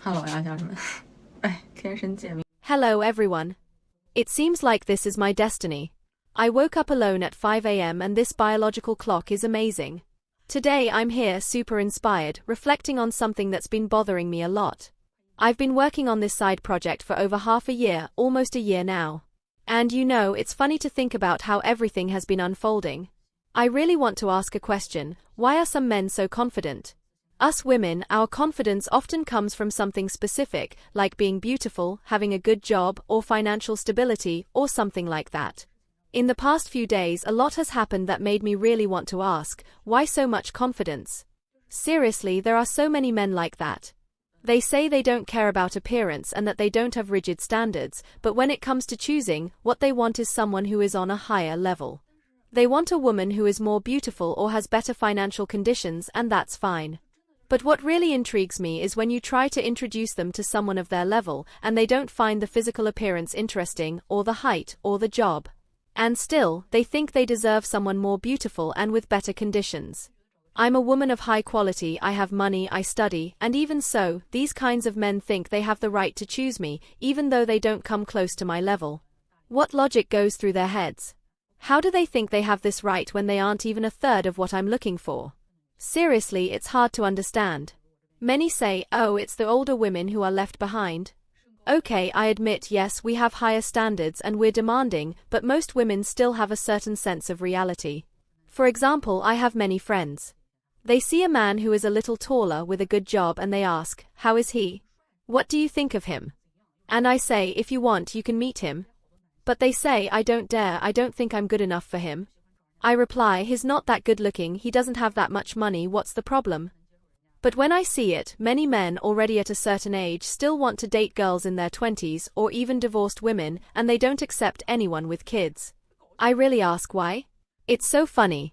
Hello 呀，家人们。哎，天生见面。Hello everyone. It seems like this is my destiny. I woke up alone at 5 a.m. and this biological clock is amazing. Today I'm here super inspired, reflecting on something that's been bothering me a lot. I've been working on this side project for over half a year, almost a year now. And you know, it's funny to think about how everything has been unfolding. I really want to ask a question: why are some men so confident? Us women, our confidence often comes from something specific, like being beautiful, having a good job, or financial stability, or something like that. In the past few days, a lot has happened that made me really want to ask, why so much confidence? Seriously, there are so many men like that. They say they don't care about appearance and that they don't have rigid standards, but when it comes to choosing, what they want is someone who is on a higher level. They want a woman who is more beautiful or has better financial conditions, and that's fine. But what really intrigues me is when you try to introduce them to someone of their level, and they don't find the physical appearance interesting, or the height, or the job. And still, they think they deserve someone more beautiful and with better conditions. I'm a woman of high quality, I have money, I study, and even so, these kinds of men think they have the right to choose me, even though they don't come close to my level. What logic goes through their heads? How do they think they have this right when they aren't even a third of what I'm looking for? Seriously, it's hard to understand. Many say, oh, it's the older women who are left behind. Okay, I admit, yes, we have higher standards and we're demanding, but most women still have a certain sense of reality. For example, I have many friends. They see a man who is a little taller with a good job and they ask, how is he? What do you think of him? And I say, if you want, you can meet him. But they say, I don't dare, I don't think I'm good enough for him. I reply, he's not that good looking, he doesn't have that much money, what's the problem? But when I see it, many men already at a certain age still want to date girls in their 20s or even divorced women, and they don't accept anyone with kids. I really ask why? It's so funny.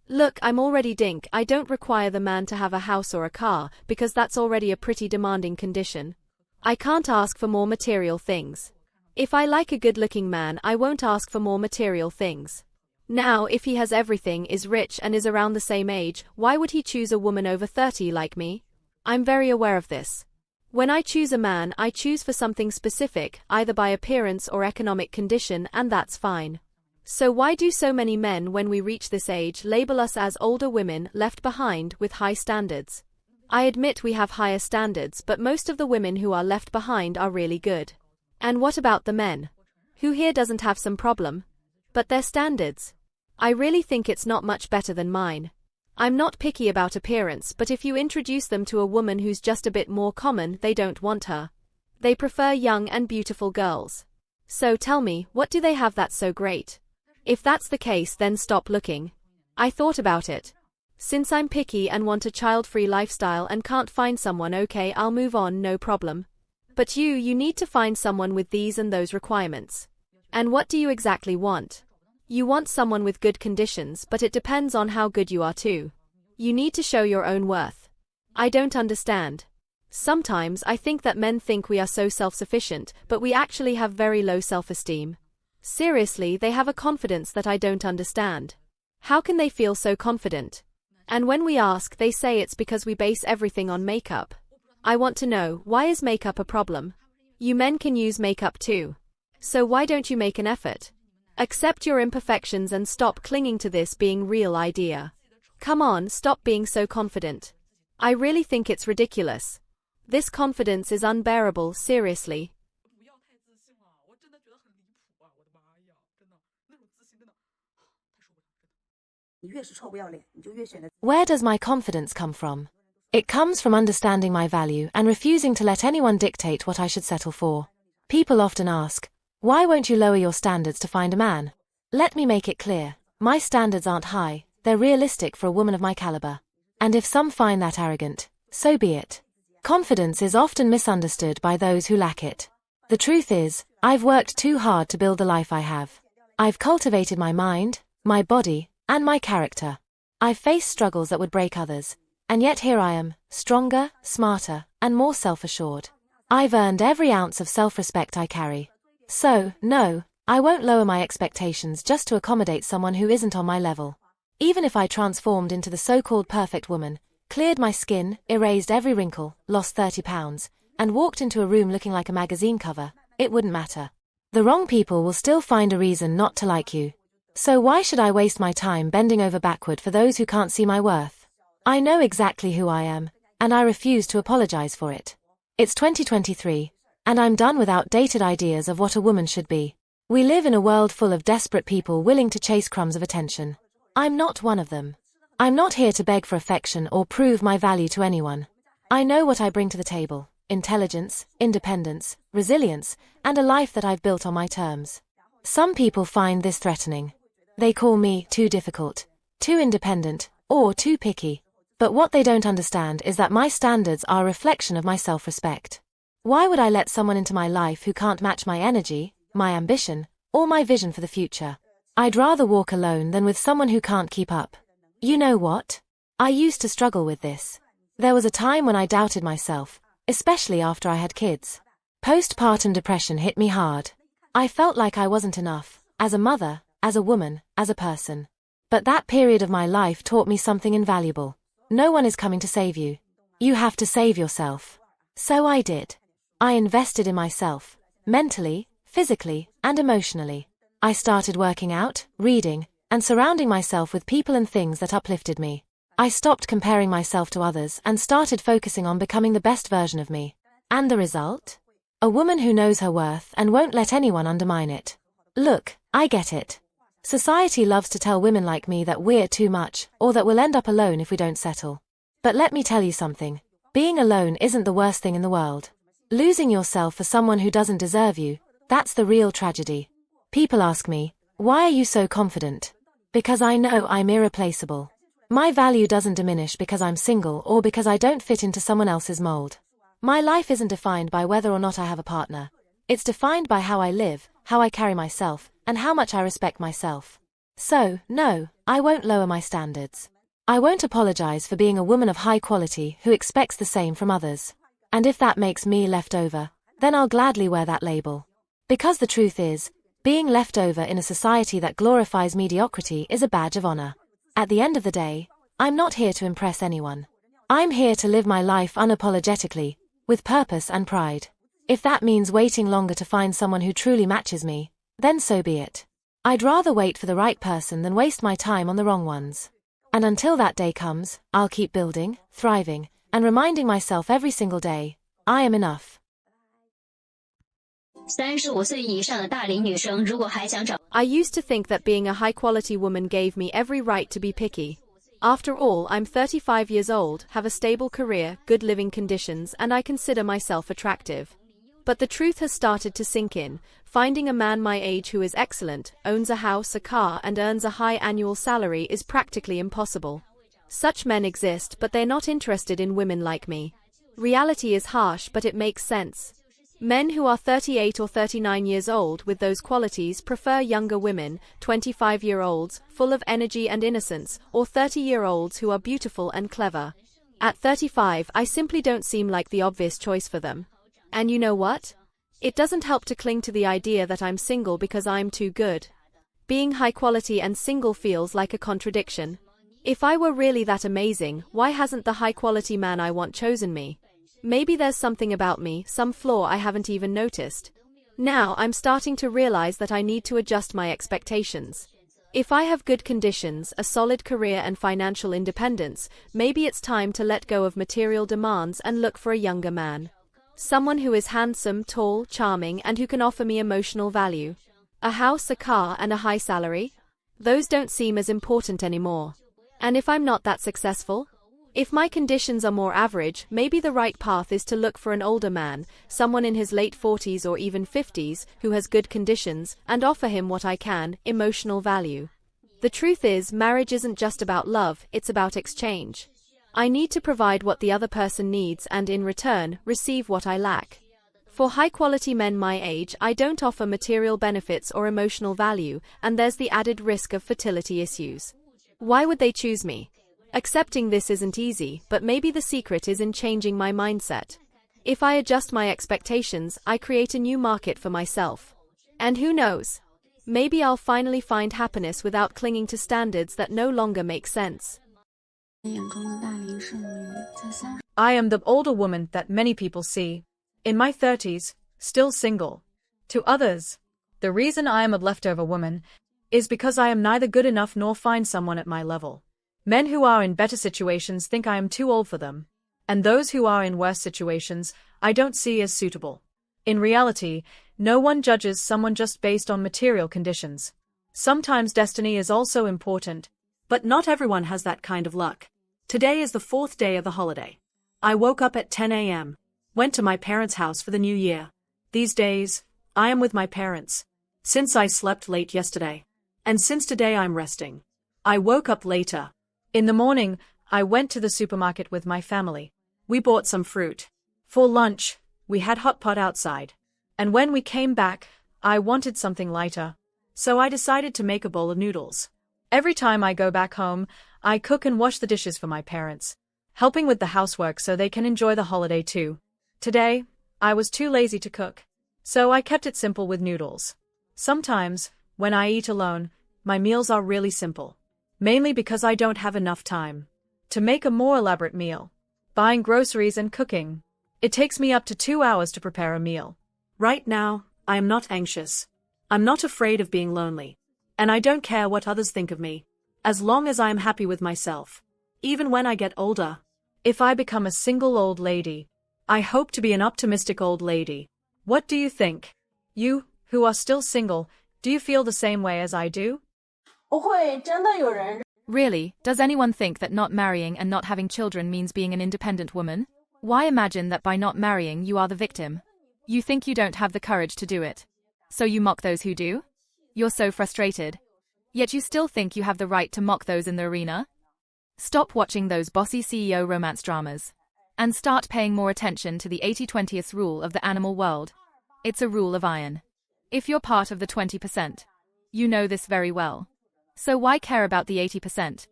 Look, I'm already dink, I don't require the man to have a house or a car, because that's already a pretty demanding condition. I can't ask for more material things. If I like a good-looking man, I won't ask for more material things. Now, if he has everything, is rich and is around the same age, why would he choose a woman over 30 like me? I'm very aware of this. When I choose a man, I choose for something specific, either by appearance or economic condition, and that's fine. So why do so many men, when we reach this age, label us as older women, left behind, with high standards? I admit we have higher standards, but most of the women who are left behind are really good. And what about the men? Who here doesn't have some problem? But their standards? I really think it's not much better than mine. I'm not picky about appearance, but if you introduce them to a woman who's just a bit more common, they don't want her. They prefer young and beautiful girls. So tell me, what do they have that's so great? If that's the case, then stop looking. I thought about it. Since I'm picky and want a child-free lifestyle and can't find someone, okay, I'll move on, no problem. But you need to find someone with these and those requirements. And what do you exactly want? You want someone with good conditions, but it depends on how good you are too. You need to show your own worth. I don't understand. Sometimes I think that men think we are so self-sufficient, but we actually have very low self-esteem. Seriously, they have a confidence that I don't understand. How can they feel so confident? And when we ask, they say it's because we base everything on makeup. I want to know, why is makeup a problem? You men can use makeup too. So why don't you make an effort? Accept your imperfections and stop clinging to this being real idea. Come on, stop being so confident. I really think it's ridiculous. This confidence is unbearable, seriously. Where does my confidence come from? It comes from understanding my value and refusing to let anyone dictate what I should settle for. People often ask, why won't you lower your standards to find a man? Let me make it clear, my standards aren't high, they're realistic for a woman of my caliber. And if some find that arrogant, so be it. Confidence is often misunderstood by those who lack it. The truth is, I've worked too hard to build the life I have. I've cultivated my mind, my body, and my character. I've faced struggles that would break others, and yet here I am, stronger, smarter, and more self-assured. I've earned every ounce of self-respect I carry. So, no, I won't lower my expectations just to accommodate someone who isn't on my level. Even if I transformed into the so-called perfect woman, cleared my skin, erased every wrinkle, lost 30 pounds, and walked into a room looking like a magazine cover, it wouldn't matter. The wrong people will still find a reason not to like you. So why should I waste my time bending over backward for those who can't see my worth? I know exactly who I am, and I refuse to apologize for it. It's 2023, and I'm done with outdated ideas of what a woman should be. We live in a world full of desperate people willing to chase crumbs of attention. I'm not one of them. I'm not here to beg for affection or prove my value to anyone. I know what I bring to the table: intelligence, independence, resilience, and a life that I've built on my terms. Some people find this threatening. They call me too difficult, too independent, or too picky. But what they don't understand is that my standards are a reflection of my self-respect. Why would I let someone into my life who can't match my energy, my ambition, or my vision for the future? I'd rather walk alone than with someone who can't keep up. You know what? I used to struggle with this. There was a time when I doubted myself, especially after I had kids. Postpartum depression hit me hard. I felt like I wasn't enough, as a mother, as a woman, as a person. But that period of my life taught me something invaluable. No one is coming to save you. You have to save yourself. So I did. I invested in myself, mentally, physically, and emotionally. I started working out, reading, and surrounding myself with people and things that uplifted me. I stopped comparing myself to others and started focusing on becoming the best version of me. And the result? A woman who knows her worth and won't let anyone undermine it. Look, I get it. Society loves to tell women like me that we're too much, or that we'll end up alone if we don't settle. But let me tell you something. Being alone isn't the worst thing in the world. Losing yourself for someone who doesn't deserve you, that's the real tragedy. People ask me, why are you so confident? Because I know I'm irreplaceable. My value doesn't diminish because I'm single or because I don't fit into someone else's mold. My life isn't defined by whether or not I have a partner. It's defined by how I live, how I carry myself, and how much I respect myself. So, no, I won't lower my standards. I won't apologize for being a woman of high quality who expects the same from others. And if that makes me left over, then I'll gladly wear that label. Because the truth is, being left over in a society that glorifies mediocrity is a badge of honor. At the end of the day, I'm not here to impress anyone. I'm here to live my life unapologetically, with purpose and pride. If that means waiting longer to find someone who truly matches me, then so be it. I'd rather wait for the right person than waste my time on the wrong ones. And until that day comes, I'll keep building, thriving, and reminding myself every single day, I am enough. 35岁以上的大龄女生如果还想找 I used to think that being a high-quality woman gave me every right to be picky. After all, I'm 35 years old, have a stable career, good living conditions, and I consider myself attractive. But the truth has started to sink in. Finding a man my age who is excellent, owns a house, a car, and earns a high annual salary is practically impossible. Such men exist, but they're not interested in women like me. Reality is harsh, but it makes sense. Men who are 38 or 39 years old with those qualities prefer younger women, 25-year-olds, full of energy and innocence, or 30-year-olds who are beautiful and clever. At 35, I simply don't seem like the obvious choice for them. And you know what? It doesn't help to cling to the idea that I'm single because I'm too good. Being high quality and single feels like a contradiction. If I were really that amazing, why hasn't the high quality man I want chosen me? Maybe there's something about me, some flaw I haven't even noticed. Now I'm starting to realize that I need to adjust my expectations. If I have good conditions, a solid career and financial independence, maybe it's time to let go of material demands and look for a younger man. Someone who is handsome, tall, charming, and who can offer me emotional value. A house, a car, and a high salary? Those don't seem as important anymore. And if I'm not that successful? If my conditions are more average, maybe the right path is to look for an older man, someone in his late 40s or even 50s, who has good conditions, and offer him what I can, emotional value. The truth is, marriage isn't just about love, it's about exchange. I need to provide what the other person needs and, in return, receive what I lack. For high-quality men my age, I don't offer material benefits or emotional value, and there's the added risk of fertility issues. Why would they choose me? Accepting this isn't easy, but maybe the secret is in changing my mindset. If I adjust my expectations, I create a new market for myself. And who knows? Maybe I'll finally find happiness without clinging to standards that no longer make sense. I am the older woman that many people see. In my 30s, still single. To others, the reason I am a leftover woman is because I am neither good enough nor find someone at my level. Men who are in better situations think I am too old for them, and those who are in worse situations I don't see as suitable. In reality, no one judges someone just based on material conditions. Sometimes destiny is also important, but not everyone has that kind of luck. Today is the 4th day of the holiday. I woke up at 10 a.m., went to my parents' house for the new year. These days, I am with my parents, since I slept late yesterday. And since today I'm resting. I woke up later. In the morning, I went to the supermarket with my family. We bought some fruit. For lunch, we had hot pot outside. And when we came back, I wanted something lighter. So I decided to make a bowl of noodles. Every time I go back home, I cook and wash the dishes for my parents, helping with the housework so they can enjoy the holiday too. Today, I was too lazy to cook, so I kept it simple with noodles. Sometimes, when I eat alone, my meals are really simple. Mainly because I don't have enough time to make a more elaborate meal. Buying groceries and cooking. It takes me up to 2 hours to prepare a meal. Right now, I am not anxious. I'm not afraid of being lonely. And I don't care what others think of me, as long as I am happy with myself. Even when I get older. If I become a single old lady, I hope to be an optimistic old lady. What do you think? You, who are still single, do you feel the same way as I do? Really, does anyone think that not marrying and not having children means being an independent woman? Why imagine that by not marrying you are the victim? You think you don't have the courage to do it. So you mock those who do? You're so frustrated. Yet you still think you have the right to mock those in the arena? Stop watching those bossy CEO romance dramas. And start paying more attention to the 80-20th rule of the animal world. It's a rule of iron. If you're part of the 20%, you know this very well. So why care about the 80%?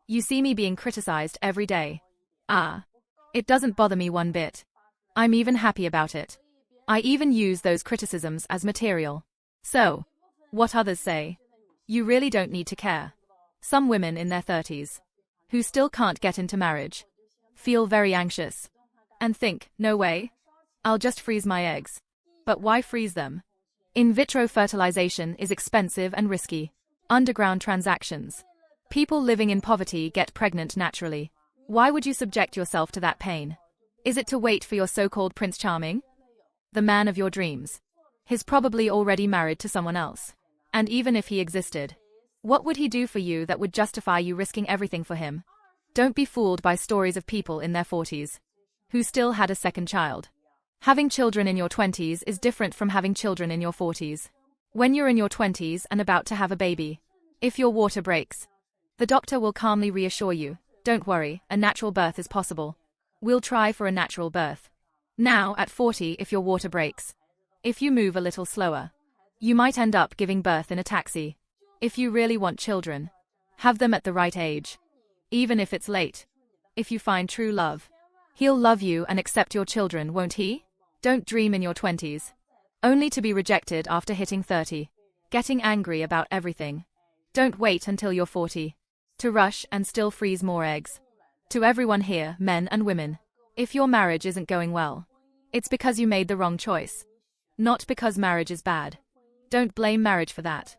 You see me being criticized every day. It doesn't bother me one bit. I'm even happy about it. I even use those criticisms as material. So, what others say, you really don't need to care. Some women in their 30s, who still can't get into marriage, feel very anxious, and think, no way, I'll just freeze my eggs. But why freeze them? In vitro fertilization is expensive and risky. Underground transactions. People living in poverty get pregnant naturally. Why would you subject yourself to that pain? Is it to wait for your so-called Prince Charming? The man of your dreams. He's probably already married to someone else. And even if he existed, what would he do for you that would justify you risking everything for him? Don't be fooled by stories of people in their 40s who still had a second child. Having children in your 20s is different from having children in your 40s. When you're in your 20s and about to have a baby, if your water breaks, the doctor will calmly reassure you, don't worry, a natural birth is possible. We'll try for a natural birth. Now, at 40, if your water breaks, if you move a little slower, you might end up giving birth in a taxi. If you really want children, have them at the right age. Even if it's late. If you find true love, he'll love you and accept your children, won't he? Don't dream in your 20s. Only to be rejected after hitting 30. Getting angry about everything. Don't wait until you're 40. To rush and still freeze more eggs. To everyone here, men and women, if your marriage isn't going well, it's because you made the wrong choice. Not because marriage is bad. Don't blame marriage for that.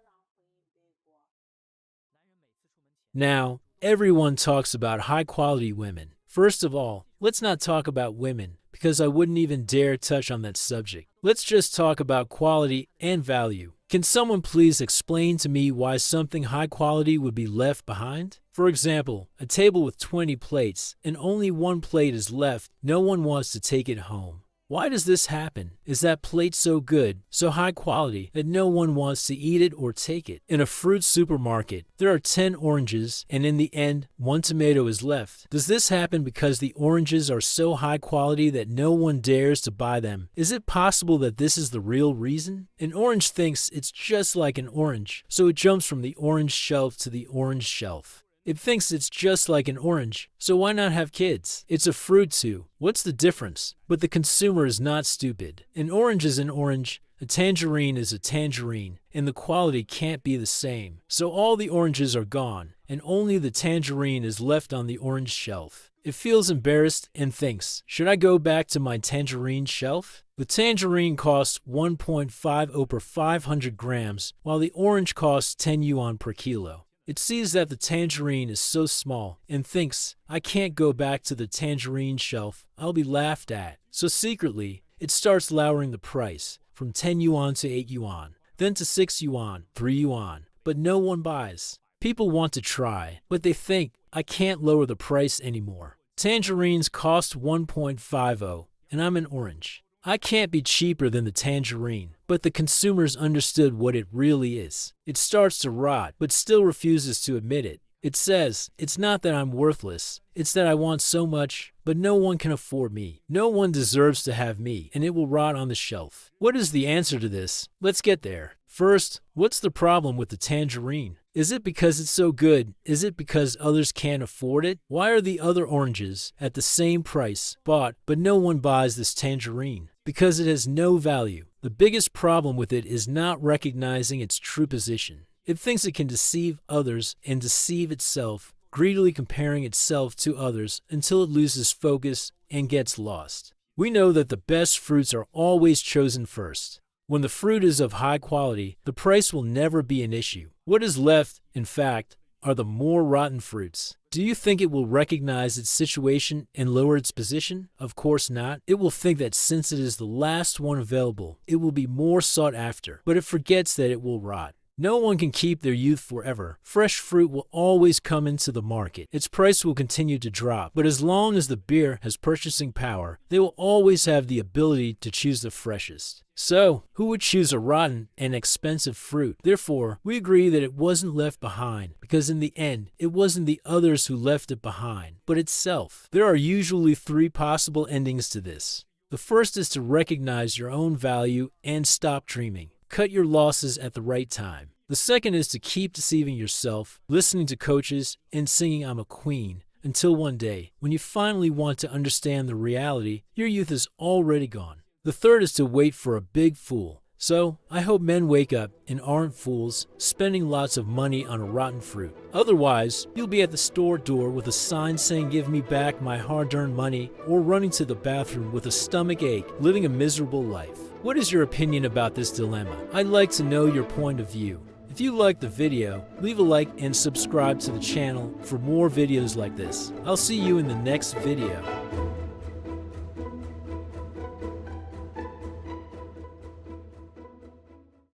Now, everyone talks about high-quality women. First of all, let's not talk about women, because I wouldn't even dare touch on that subject. Let's just talk about quality and value. Can someone please explain to me why something high quality would be left behind? For example, a table with 20 plates and only one plate is left. No one wants to take it home. Why does this happen? Is that plate so good, so high quality, that no one wants to eat it or take it? In a fruit supermarket, there are 10 oranges, and in the end, 1 tomato is left. Does this happen because the oranges are so high quality that no one dares to buy them? Is it possible that this is the real reason? An orange thinks it's just like an orange, so it jumps from the orange shelf to the orange shelf. It thinks it's just like an orange, so why not have kids? It's a fruit too. What's the difference? But the consumer is not stupid. An orange is an orange, a tangerine is a tangerine, and the quality can't be the same. So all the oranges are gone, and only the tangerine is left on the orange shelf. It feels embarrassed and thinks, should I go back to my tangerine shelf? The tangerine costs 1.50 per 500 grams, while the orange costs 10 yuan per kilo. It sees that the tangerine is so small and thinks, I can't go back to the tangerine shelf, I'll be laughed at. So secretly, it starts lowering the price from 10 yuan to 8 yuan, then to 6 yuan, 3 yuan, but no one buys. People want to try, but they think, I can't lower the price anymore. Tangerines cost 1.50, and I'm an orange. I can't be cheaper than the tangerine, but the consumers understood what it really is. It starts to rot, but still refuses to admit it. It says, it's not that I'm worthless, it's that I want so much, but no one can afford me. No one deserves to have me, and it will rot on the shelf. What is the answer to this? Let's get there. First, what's the problem with the tangerine? Is it because it's so good? Is it because others can't afford it? Why are the other oranges at the same price bought, but no one buys this tangerine? Because it has no value. The biggest problem with it is not recognizing its true position. It thinks it can deceive others and deceive itself, greedily comparing itself to others until it loses focus and gets lost. We know that the best fruits are always chosen first. When the fruit is of high quality, the price will never be an issue. What is left, in fact, are the more rotten fruits. Do you think it will recognize its situation and lower its position? Of course not. It will think that since it is the last one available, it will be more sought after, but it forgets that it will rot. No one can keep their youth forever. Fresh fruit will always come into the market. Its price will continue to drop, but as long as the beer has purchasing power, they will always have the ability to choose the freshest. So, who would choose a rotten and expensive fruit? Therefore, we agree that it wasn't left behind, because in the end, it wasn't the others who left it behind, but itself. There are usually 3 possible endings to this. The first is to recognize your own value and stop dreaming. Cut your losses at the right time. The second is to keep deceiving yourself, listening to coaches, and singing I'm a queen, until one day, when you finally want to understand the reality, your youth is already gone. The third is to wait for a big fool. So, I hope men wake up and aren't fools, spending lots of money on a rotten fruit. Otherwise, you'll be at the store door with a sign saying give me back my hard-earned money, or running to the bathroom with a stomach ache, living a miserable life. What is your opinion about this dilemma? I'd like to know your point of view. If you liked the video, leave a like and subscribe to the channel for more videos like this. I'll see you in the next video.